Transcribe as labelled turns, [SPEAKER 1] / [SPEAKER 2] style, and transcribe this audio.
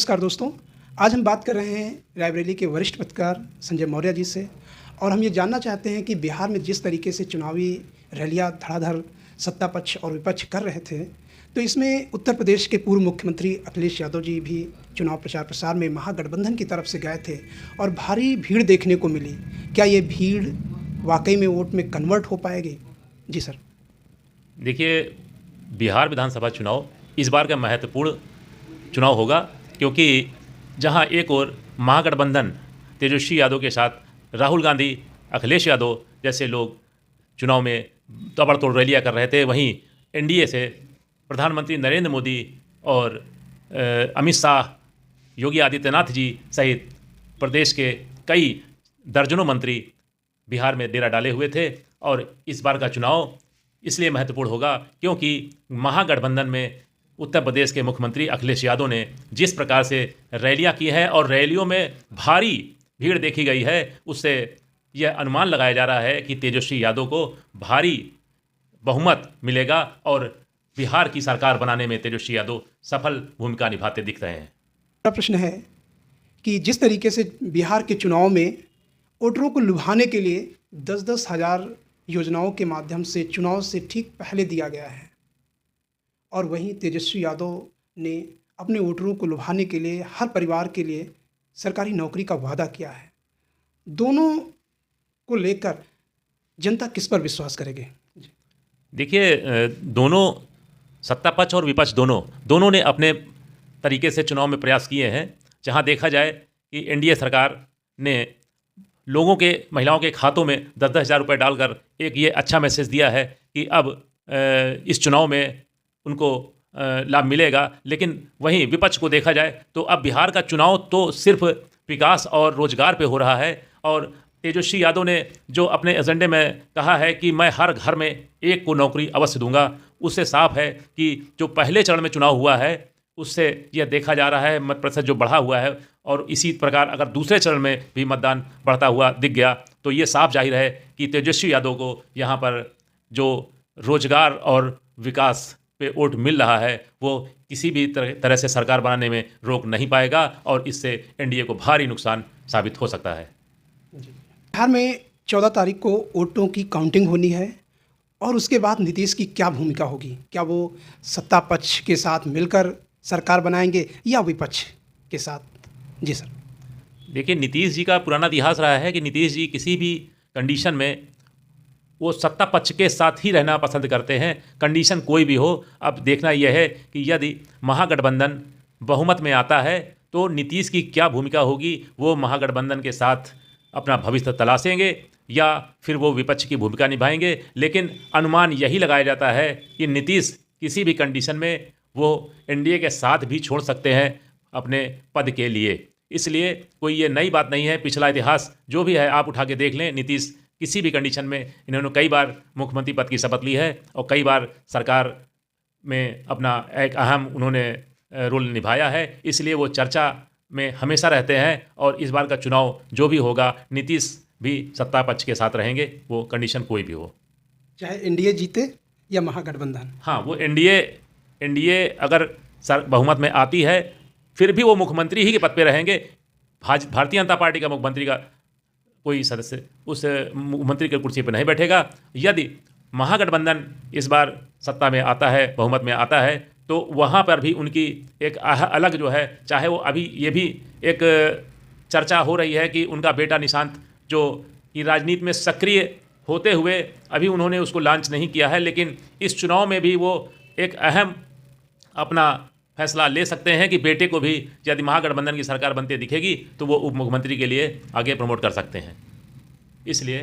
[SPEAKER 1] नमस्कार दोस्तों, आज हम बात कर रहे हैं रायबरेली के वरिष्ठ पत्रकार संजय मौर्य जी से और हम ये जानना चाहते हैं कि बिहार में जिस तरीके से चुनावी रैलियां धड़ाधड़ सत्ता पक्ष और विपक्ष कर रहे थे, तो इसमें उत्तर प्रदेश के पूर्व मुख्यमंत्री अखिलेश यादव जी भी चुनाव प्रचार प्रसार में महागठबंधन की तरफ से गए थे और भारी भीड़ देखने को मिली। क्या ये भीड़ वाकई में वोट में कन्वर्ट हो पाएगी? जी सर।
[SPEAKER 2] देखिए, बिहार विधानसभा चुनाव इस बार का महत्वपूर्ण चुनाव होगा, क्योंकि जहां एक ओर महागठबंधन तेजस्वी यादव के साथ राहुल गांधी, अखिलेश यादव जैसे लोग चुनाव में ताबड़तोड़ रैलियां कर रहे थे, वहीं एनडीए से प्रधानमंत्री नरेंद्र मोदी और अमित शाह, योगी आदित्यनाथ जी सहित प्रदेश के कई दर्जनों मंत्री बिहार में डेरा डाले हुए थे। और इस बार का चुनाव इसलिए महत्वपूर्ण होगा क्योंकि महागठबंधन में उत्तर प्रदेश के मुख्यमंत्री अखिलेश यादव ने जिस प्रकार से रैलियां की हैं और रैलियों में भारी भीड़ देखी गई है, उससे यह अनुमान लगाया जा रहा है कि तेजस्वी यादव को भारी बहुमत मिलेगा और बिहार की सरकार बनाने में तेजस्वी यादव सफल भूमिका निभाते दिख रहे हैं।
[SPEAKER 1] मेरा प्रश्न है कि जिस तरीके से बिहार के चुनाव में वोटरों को लुभाने के लिए 10-10 हज़ार योजनाओं के माध्यम से चुनाव से ठीक पहले दिया गया है और वहीं तेजस्वी यादव ने अपने वोटरों को लुभाने के लिए हर परिवार के लिए सरकारी नौकरी का वादा किया है। दोनों को लेकर जनता किस पर विश्वास करेगी?
[SPEAKER 2] देखिए, दोनों सत्ता पक्ष और विपक्ष दोनों ने अपने तरीके से चुनाव में प्रयास किए हैं। जहां देखा जाए कि एनडीए सरकार ने लोगों के, महिलाओं के खातों में 10-10 हज़ार रुपये डालकर एक ये अच्छा मैसेज दिया है कि अब इस चुनाव में उनको लाभ मिलेगा। लेकिन वहीं विपक्ष को देखा जाए तो अब बिहार का चुनाव तो सिर्फ विकास और रोजगार पे हो रहा है और तेजस्वी यादव ने जो अपने एजेंडे में कहा है कि मैं हर घर में एक को नौकरी अवश्य दूंगा, उससे साफ है कि जो पहले चरण में चुनाव हुआ है उससे यह देखा जा रहा है मत प्रतिशत जो बढ़ा हुआ है, और इसी प्रकार अगर दूसरे चरण में भी मतदान बढ़ता हुआ दिख गया तो ये साफ जाहिर है कि तेजस्वी यादव को यहाँ पर जो रोजगार और विकास पे वोट मिल रहा है वो किसी भी तरह से सरकार बनाने में रोक नहीं पाएगा और इससे एनडीए को भारी नुकसान साबित हो सकता है।
[SPEAKER 1] बिहार में 14 तारीख को वोटों की काउंटिंग होनी है और उसके बाद नीतीश की क्या भूमिका होगी? क्या वो सत्ता पक्ष के साथ मिलकर सरकार बनाएंगे या विपक्ष के साथ? जी सर।
[SPEAKER 2] देखिए, नीतीश जी का पुराना इतिहास रहा है कि नीतीश जी किसी भी कंडीशन में वो सत्ता पक्ष के साथ ही रहना पसंद करते हैं, कंडीशन कोई भी हो। अब देखना यह है कि यदि महागठबंधन बहुमत में आता है तो नीतीश की क्या भूमिका होगी, वो महागठबंधन के साथ अपना भविष्य तलाशेंगे या फिर वो विपक्ष की भूमिका निभाएंगे। लेकिन अनुमान यही लगाया जाता है कि नीतीश किसी भी कंडीशन में वो एनडीए के साथ भी छोड़ सकते हैं अपने पद के लिए। इसलिए कोई ये नई बात नहीं है, पिछला इतिहास जो भी है आप उठा के देख लें। नीतीश किसी भी कंडीशन में, इन्होंने कई बार मुख्यमंत्री पद की शपथ ली है और कई बार सरकार में अपना एक अहम उन्होंने रोल निभाया है, इसलिए वो चर्चा में हमेशा रहते हैं। और इस बार का चुनाव जो भी होगा, नीतीश भी सत्ता पक्ष के साथ रहेंगे, वो कंडीशन कोई भी हो, चाहे
[SPEAKER 1] एनडीए जीते या महागठबंधन।
[SPEAKER 2] हाँ, वो एनडीए अगर बहुमत में आती है फिर भी वो मुख्यमंत्री ही के पद पे रहेंगे। भारतीय जनता पार्टी का मुख्यमंत्री का कोई सदस्य उस मुख्यमंत्री की कुर्सी पर नहीं बैठेगा। यदि महागठबंधन इस बार सत्ता में आता है, बहुमत में आता है, तो वहाँ पर भी उनकी एक अलग जो है, चाहे वो अभी ये भी एक चर्चा हो रही है कि उनका बेटा निशांत जो कि राजनीति में सक्रिय होते हुए अभी उन्होंने उसको लॉन्च नहीं किया है, लेकिन इस चुनाव में भी वो एक अहम अपना फैसला ले सकते हैं कि बेटे को भी यदि महागठबंधन की सरकार बनते दिखेगी तो वो उप मुख्यमंत्री के लिए आगे प्रमोट कर सकते हैं। इसलिए